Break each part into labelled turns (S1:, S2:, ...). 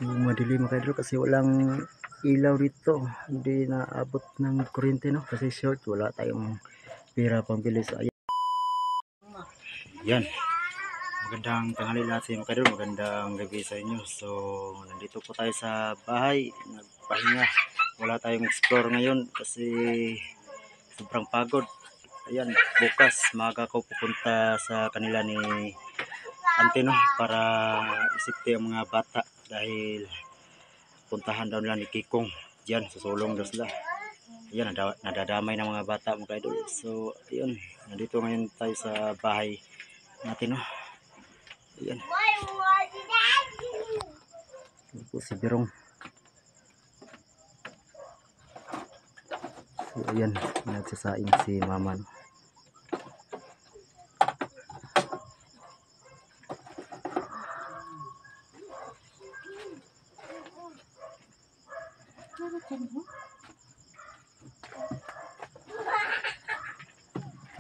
S1: Yung madilim mga idol kasi walang ilaw dito, hindi naabot ng kuryente no kasi short, wala tayong pera pambili. So ayan, yan, magandang tanghali lahat sa inyo mga idol, magandang gabi sa inyo. So nandito po tayo sa bahay, nagpahinga, wala tayong explore ngayon kasi sobrang pagod. Ayan, bukas maaga ko pupunta sa kanila ni Antino para isipte ang mga bata dahil puntahan daw nila ni Kikong diyan sa sulong daw sila. Ayan, nadadamay ng mga bata mga idol. So ayun, nandito ngayon tayo sa bahay natin no. Ayan, ito po si Birong. So ayan, nagsasaing si mama no.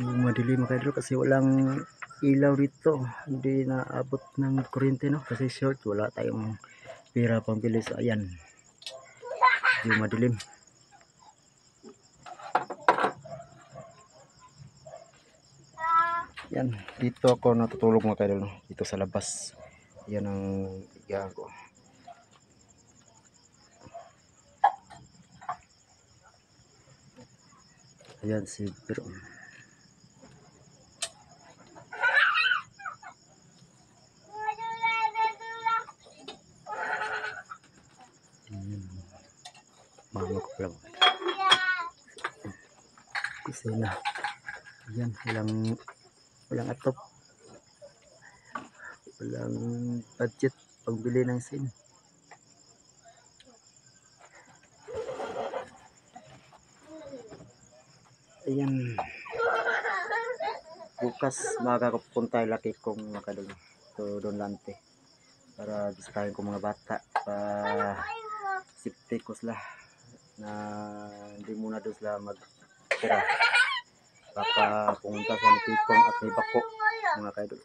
S1: Yung madilim mga idol kasi walang ilaw dito, hindi naabot ng kuryente no kasi short, wala tayong pera pambili. So ayan, yung madilim. Yan, dito ako natutulog mga idol no? Dito sa labas. Yan ang higaan ko. Ayan si Birong. Mama ko pala. Kusina. Ayan, walang atop. Walang budget pagbili ng sin. Ayan. Bukas maaga ko pupunta laki kong makadul. So doon lante. Para bisitahin ko mga bata. Safety ko sila. Na hindi muna doon sila magtira. Baka pumunta sa Kikong at may bako mga kaidol.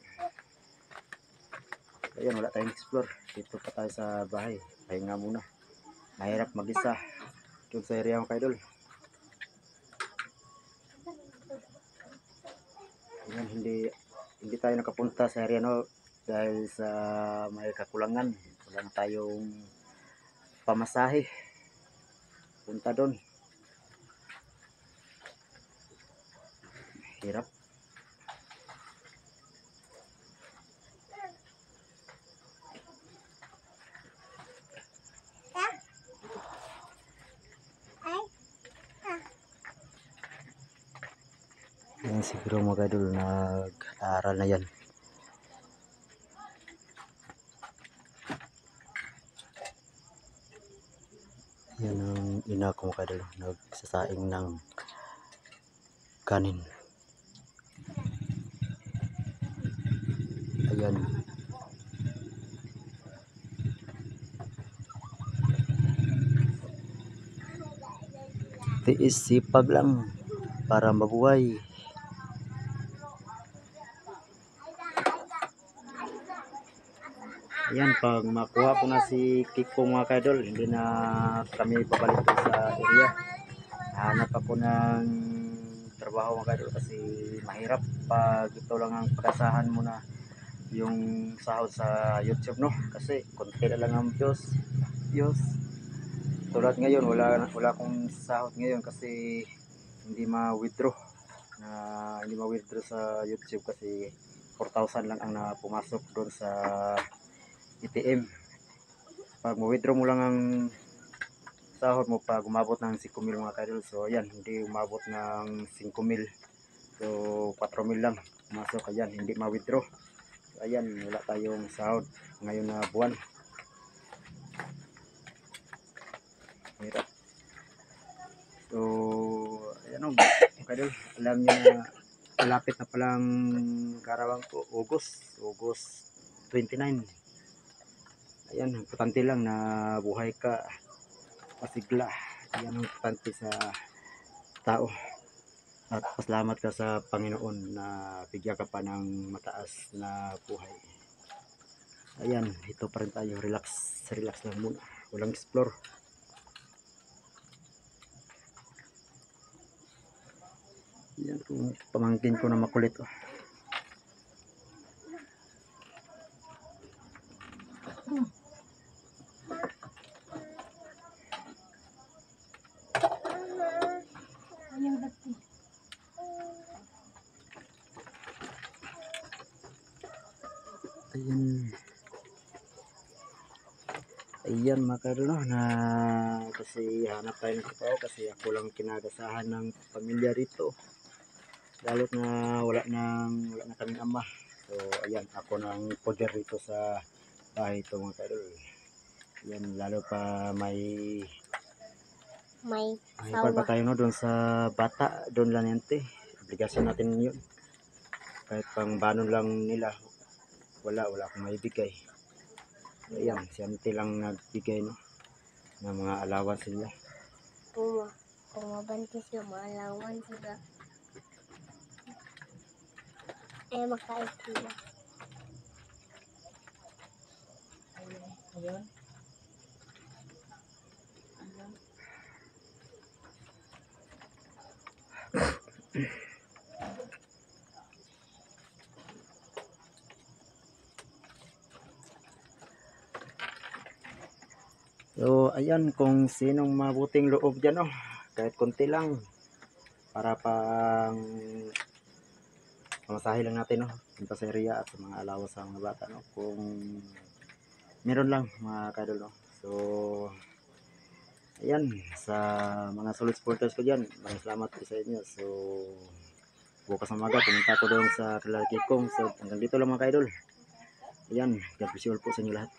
S1: Ayan, wala tayong explore. Dito pa tayo sa bahay. Pahinga muna. Mahirap mag-isa doon sa area mga kaidol. Ayan, hindi tayo nakapunta sa area no dahil sa may kakulangan. Wala na tayong pamasahe punta doon. Hirap. Yan siguro mga idol, nag-aaral na yan. Yan ang ina ko mga idol, nagsasaing ng kanin. Ayan. Tiis sipag lang para mabuhay. Ayan, pag makuha ko na si Kiko mga kaidol, hindi na kami babalik sa area. Hanap ako ng trabaho mga kaidol kasi mahirap pag ito lang ang pag-asahan mo na yung sahod sa YouTube no. Kasi konti na lang ang views. Tulad ngayon, wala akong sahod ngayon kasi hindi ma-withdraw sa YouTube kasi 4,000 lang ang pumasok doon sa ATM. Pag ma-withdraw mo lang ang sahod mo pag umabot ng 5,000 mga kaidol. So ayan, hindi umabot ng 5,000. So 4,000 lang pumasok. Ayan, hindi ma-withdraw. So ayan, wala tayong sahod ngayon na buwan. Hirap. So ayan o mga kaidol, alam nyo na malapit na palang karawang ko, August 29. Ayan, importante lang na buhay ka masigla. Yan ang importante sa tao. At pasalamat ka sa Panginoon na bigyan ka pa ng mataas na buhay. Ayan, ito pa rin tayo, relax, relax lang muna, walang explore. Yan kung pamangkin ko na makulit, oh. Ayan. Ayan mga kaidol, no, na kasi hanap tayo ng trabaho kasi ako lang kinagasahan ng pamilya rito. Lalo't na wala na kaming ama. So ayan, ako nang poder rito sa bahay ito mga kaidol. Ayan, lalo pa may pa
S2: sawa.
S1: tayo, no, doon sa bata, doon lang yan, te. Obligasyon natin yun. Kahit pang banon lang nila, wala akong maibigay. Ayan, si auntie lang nagbigay, no, ng mga allowance nila.
S2: Kung mabantis yung maalawan sila. Makait sila. Ayun.
S1: So, ayan, kung sinong mabuting loob dyan, oh, kahit konti lang, para pang pamasahe lang natin, no, punta sa area at sa mga allowance sa mga bata, no, kung meron lang mga kadol, no. So, ayan, sa mga solid supporters ko dyan, maraming salamat po sa inyo. So, bukas ng umaga, pumunta ko doon sa Lalaki Kong. So, hanggang dito lang mga kadol. Ayan, God bless you all po sa inyo lahat.